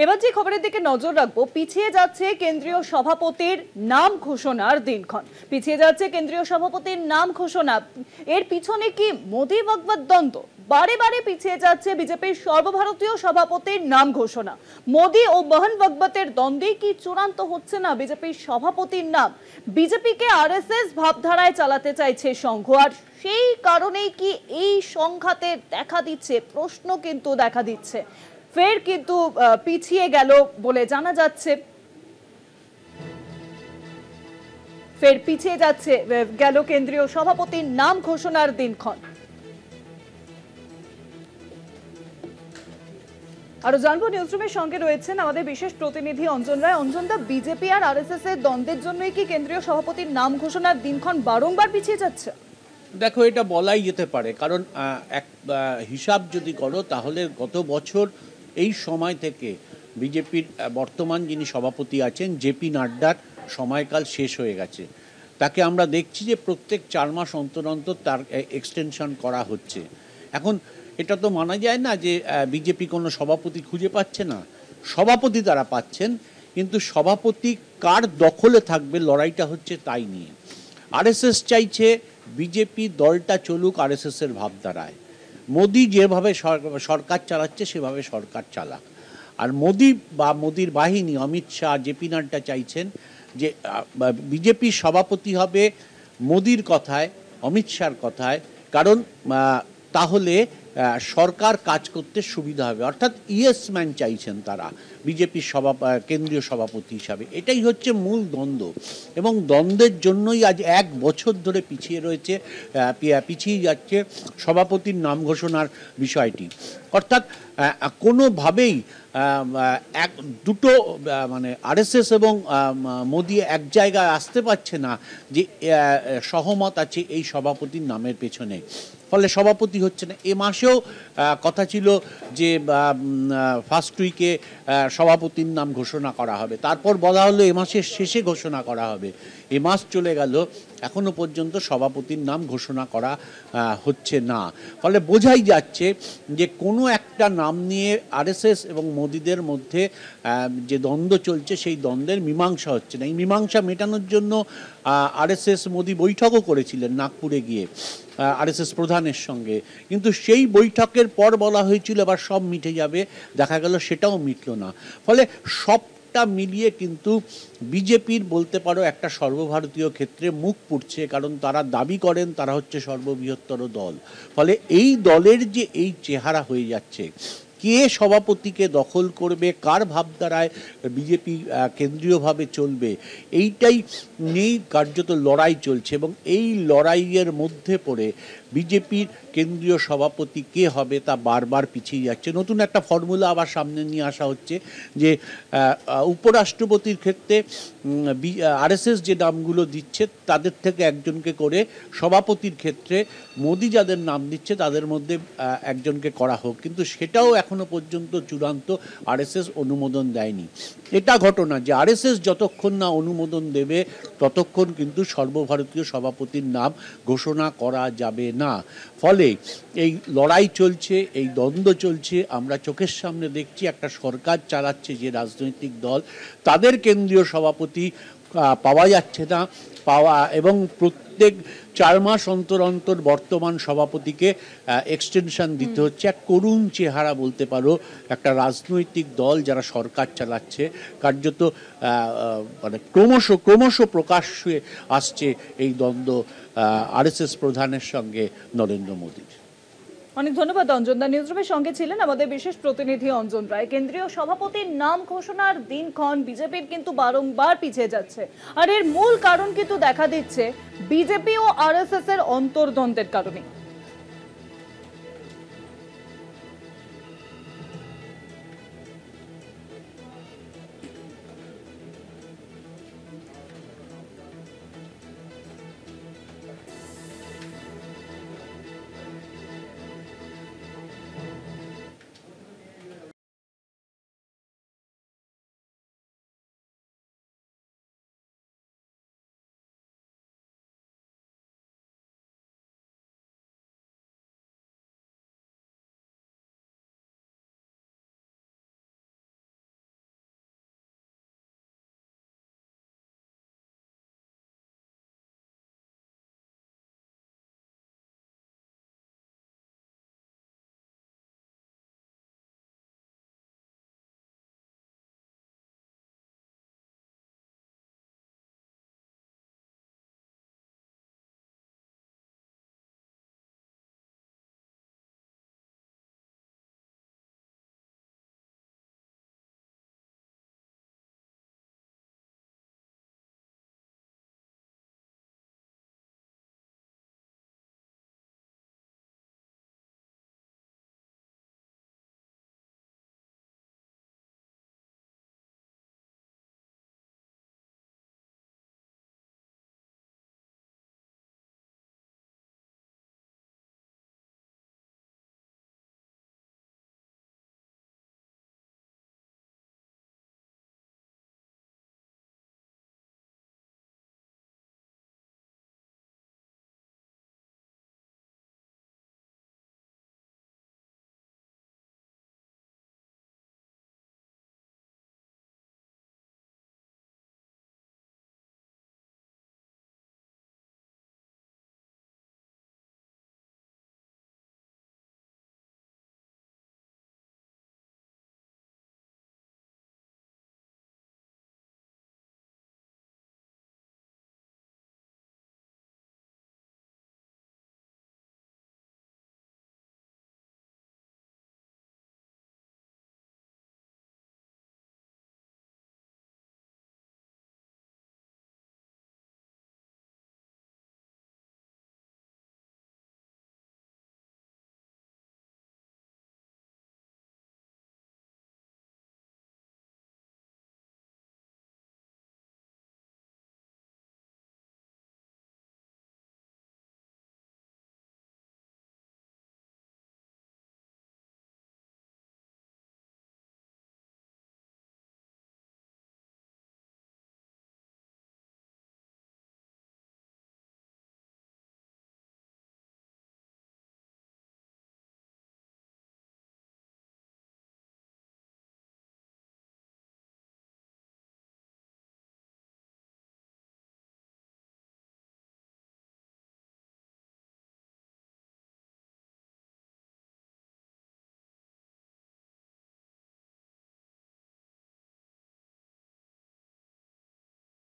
এবার যে খবরের দিকে নজর রাখবো, পিছিয়ে যাচ্ছে কেন্দ্রীয় সভাপতির নাম ঘোষণার দিনক্ষণ। পিছিয়ে যাচ্ছে কেন্দ্রীয় সভাপতির নাম ঘোষণা। এর পিছনে কি মোদি ভগবত দ্বন্দ্ব? বারে বারে পিছিয়ে যাচ্ছে বিজেপির সর্বভারতীয় সভাপতির নাম ঘোষণা। মোদি ও মোহন ভগবতের দ্বন্দ্বে কি চূড়ান্ত হচ্ছে না বিজেপির সভাপতির নাম? বিজেপিকে আরএসএস ভাবধারায় চালাতে চাইছে সংঘ, আর সেই কারণেই কি এই সংঘাতে দেখা দিচ্ছে প্রশ্ন কিন্তু দেখা দিচ্ছে। ফের কিন্তু পিছিয়ে গেল বলে জানা যাচ্ছে, ফের পিছিয়ে যাচ্ছে গেল কেন্দ্রীয় সভাপতির নাম ঘোষণার দিনক্ষণ। আরো জানবো, নিউজরুমের সঙ্গে রয়েছেন আমাদের বিশেষ প্রতিনিধি অঞ্জন রায়। অঞ্জনদা, বিজেপি আর আরএসএস এর দ্বন্দ্বের জন্যই কি কেন্দ্রীয় সভাপতির নাম ঘোষণার দিনক্ষণ বারংবার পিছিয়ে যাচ্ছে? দেখো, এটা বলাই যেতে পারে, কারণ এক হিসাব যদি করো তাহলে গত বছর এই সময় থেকে বিজেপির বর্তমান যিনি সভাপতি আছেন জেপি নাড্ডার সময়কাল শেষ হয়ে গেছে। তাকে আমরা দেখছি যে প্রত্যেক 4 মাস অন্তর অন্তর তার এক্সটেনশন করা হচ্ছে। এখন এটা তো মানা যায় না যে বিজেপি কোনো সভাপতি খুঁজে পাচ্ছে না। সভাপতি তারা পাচ্ছেন, কিন্তু সভাপতি কার দখলে থাকবে লড়াইটা হচ্ছে তাই নিয়ে। আরএসএস চাইছে বিজেপি দলটা চলুক আরএসএসের ভাবধারায়। মোদি যেভাবে সরকার চালাচ্ছে সেভাবে সরকার চালাক। আর মোদি বা মোদির বাহিনী অমিত শাহ, জেপি নাড্ডা চাইছেন যে বিজেপির সভাপতি হবে মোদির কথায়, অমিত শাহর কথায়, কারণ তাহলে সরকার কাজ করতে সুবিধা হবে। অর্থাৎ ইয়েস ম্যান চাইছেন তারা বিজেপির কেন্দ্রীয় সভাপতি হিসাবে। এটাই হচ্ছে মূল দ্বন্দ্ব, এবং দ্বন্দ্বের জন্যই আজ 1 বছর ধরে পিছিয়ে যাচ্ছে সভাপতির নাম ঘোষণার বিষয়টি। অর্থাৎ কোনোভাবেই দুটো মানে আরএসএস এবং মোদি এক জায়গায় আসতে পারছে না যে সহমত আছে এই সভাপতির নামের পেছনে। ফলে সভাপতি হচ্ছে না। এ মাসেও কথা ছিল যে ফার্স্ট উইকে সভাপতির নাম ঘোষণা করা হবে, তারপর বলা হলো এ মাসের শেষে ঘোষণা করা হবে। এ মাস চলে গেল, এখনো পর্যন্ত সভাপতির নাম ঘোষণা করা হচ্ছে না। ফলে বোঝাই যাচ্ছে যে কোনো একটা নাম নিয়ে আরএসএস এবং মোদিদের মধ্যে যে দ্বন্দ্ব চলছে সেই দ্বন্দ্বের মীমাংসা হচ্ছে না। এই মীমাংসা মেটানোর জন্য আরএসএস মোদি বৈঠকও করেছিলেন নাগপুরে গিয়ে আরএসএস প্রধানের সঙ্গে, কিন্তু সেই বৈঠকের পর বলা হয়েছিল এবার সব মিটে যাবে, দেখা গেল সেটাও মিটল না। ফলে সবটা মিলিয়ে কিন্তু বিজেপির বলতে পারো একটা সর্বভারতীয় ক্ষেত্রে মুখ পুড়ছে, কারণ তারা দাবি করেন তারা হচ্ছে সর্ববৃহত্তর দল। ফলে এই দলের যে এই চেহারা হয়ে যাচ্ছে, কে সভাপতিকে দখল করবে, কার ভাবধারায় বিজেপি কেন্দ্রীয়ভাবে চলবে, এইটাই নিয়েই কার্যত লড়াই চলছে। এবং এই লড়াইয়ের মধ্যে পড়ে বিজেপির কেন্দ্রীয় সভাপতি কে হবে তা বারবার পিছিয়ে যাচ্ছে। নতুন একটা ফর্মুলা আবার সামনে নিয়ে আসা হচ্ছে যে উপরাষ্ট্রপতির ক্ষেত্রে আরএসএস যে নামগুলো দিচ্ছে তাদের থেকে একজনকে করে, সভাপতির ক্ষেত্রে মোদি যাদের নাম দিচ্ছে তাদের মধ্যে একজনকে করা হোক, কিন্তু সেটাও এখনো পর্যন্ত চূড়ান্ত আরএসএস অনুমোদন দেয়নি। এটা ঘটনা যে আরএসএস যতক্ষণ না অনুমোদন দেবে ততক্ষণ কিন্তু সর্বভারতীয় সভাপতির নাম ঘোষণা করা যাবে না। ফলে এই লড়াই চলছে, এই দ্বন্দ্ব চলছে। আমরা চোখের সামনে দেখছি একটা সরকার চালাচ্ছে যে রাজনৈতিক দল, তাদের কেন্দ্রীয় সভাপতি পাওয়া যাচ্ছে না এবং প্রত্যেক 4 মাস অন্তর অন্তর বর্তমান সভাপতিকে এক্সটেনশন দিতে হচ্ছে। এক করুণ চেহারা বলতে পারো একটা রাজনৈতিক দল যারা সরকার চালাচ্ছে। কার্যত মানে ক্রমশ প্রকাশ্যে আসছে এই দ্বন্দ্ব আরএসএস প্রধানের সঙ্গে নরেন্দ্র মোদীর। অনেক ধন্যবাদ অঞ্জনদা। নিউজরুমের সঙ্গে ছিলেন আমাদের বিশেষ প্রতিনিধি অঞ্জন রায়। কেন্দ্রীয় সভাপতির নাম ঘোষণার দিনক্ষণ বিজেপির কিন্তু বারংবার পিছিয়ে যাচ্ছে, আর এর মূল কারণ কিন্তু দেখা দিচ্ছে বিজেপি ও আরএসএস এর অন্তর্দ্বন্দ্বের কারণে।